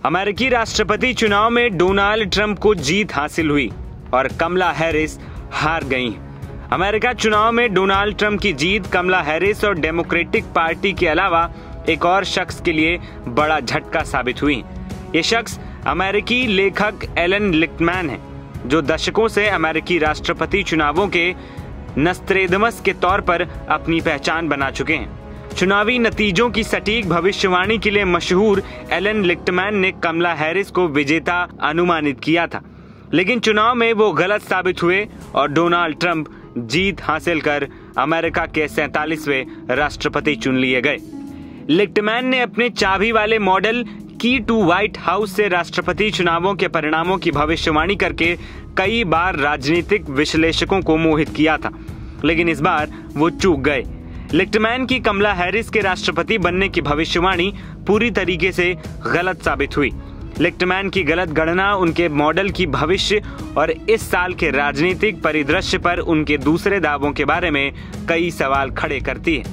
अमेरिकी राष्ट्रपति चुनाव में डोनाल्ड ट्रंप को जीत हासिल हुई और कमला हैरिस हार गईं। अमेरिका चुनाव में डोनाल्ड ट्रंप की जीत कमला हैरिस और डेमोक्रेटिक पार्टी के अलावा एक और शख्स के लिए बड़ा झटका साबित हुई। ये शख्स अमेरिकी लेखक एलन लिchtman है, जो दशकों से अमेरिकी राष्ट्रपति चुनावों के नस्त्रेदमस के तौर पर अपनी पहचान बना चुके हैं। चुनावी नतीजों की सटीक भविष्यवाणी के लिए मशहूर एलन लिchtman ने कमला हैरिस को विजेता अनुमानित किया था, लेकिन चुनाव में वो गलत साबित हुए और डोनाल्ड ट्रंप जीत हासिल कर अमेरिका के 47वें राष्ट्रपति चुन लिए गए। लिchtman ने अपने चाबी वाले मॉडल की टू व्हाइट हाउस से राष्ट्रपति चुनावों के परिणामों की भविष्यवाणी करके कई बार राजनीतिक विश्लेषकों को मोहित किया था, लेकिन इस बार वो चूक गए। लिchtman की कमला हैरिस के राष्ट्रपति बनने की भविष्यवाणी पूरी तरीके से गलत साबित हुई। लिchtman की गलत गणना उनके मॉडल की भविष्य और इस साल के राजनीतिक परिदृश्य पर उनके दूसरे दावों के बारे में कई सवाल खड़े करती है।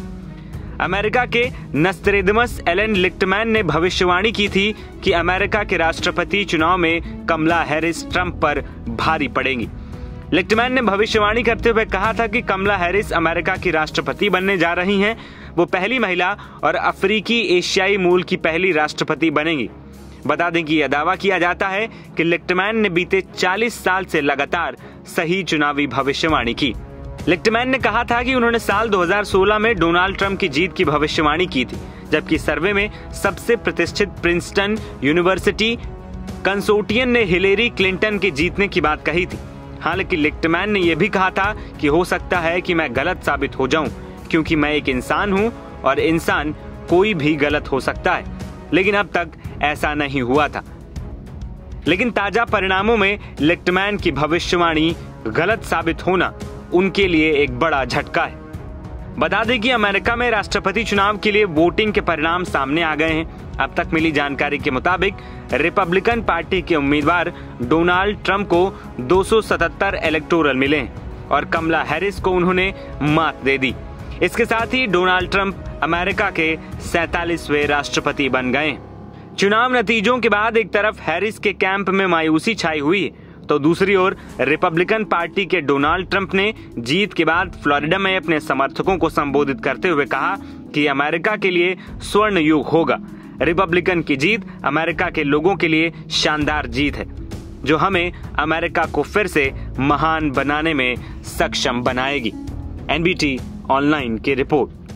अमेरिका के नस्त्रेदमस एलन लिchtman ने भविष्यवाणी की थी कि अमेरिका के राष्ट्रपति चुनाव में कमला हैरिस ट्रंप पर भारी पड़ेंगी। लिchtman ने भविष्यवाणी करते हुए कहा था कि कमला हैरिस अमेरिका की राष्ट्रपति बनने जा रही हैं। वो पहली महिला और अफ्रीकी एशियाई मूल की पहली राष्ट्रपति बनेंगी। बता दें कि यह दावा किया जाता है कि लिchtman ने बीते 40 साल से लगातार सही चुनावी भविष्यवाणी की। लिchtman ने कहा था कि उन्होंने साल 2016 में डोनाल्ड ट्रंप की जीत की भविष्यवाणी की थी, जबकि सर्वे में सबसे प्रतिष्ठित प्रिंसटन यूनिवर्सिटी कंसोर्टियम ने हिलेरी क्लिंटन के जीतने की बात कही थी। हालांकि लिchtman ने यह भी कहा था कि हो सकता है कि मैं गलत साबित हो जाऊं, क्योंकि मैं एक इंसान हूं और इंसान कोई भी गलत हो सकता है, लेकिन अब तक ऐसा नहीं हुआ था। लेकिन ताजा परिणामों में लिchtman की भविष्यवाणी गलत साबित होना उनके लिए एक बड़ा झटका है। बता दें कि अमेरिका में राष्ट्रपति चुनाव के लिए वोटिंग के परिणाम सामने आ गए हैं। अब तक मिली जानकारी के मुताबिक रिपब्लिकन पार्टी के उम्मीदवार डोनाल्ड ट्रंप को 277 इलेक्टोरल मिले हैं और कमला हैरिस को उन्होंने मात दे दी। इसके साथ ही डोनाल्ड ट्रंप अमेरिका के 47वें राष्ट्रपति बन गए। चुनाव नतीजों के बाद एक तरफ हैरिस के कैंप में मायूसी छाई हुई है, तो दूसरी ओर रिपब्लिकन पार्टी के डोनाल्ड ट्रंप ने जीत के बाद फ्लोरिडा में अपने समर्थकों को संबोधित करते हुए कहा कि अमेरिका के लिए स्वर्ण युग होगा। रिपब्लिकन की जीत अमेरिका के लोगों के लिए शानदार जीत है, जो हमें अमेरिका को फिर से महान बनाने में सक्षम बनाएगी। एनबीटी ऑनलाइन की रिपोर्ट।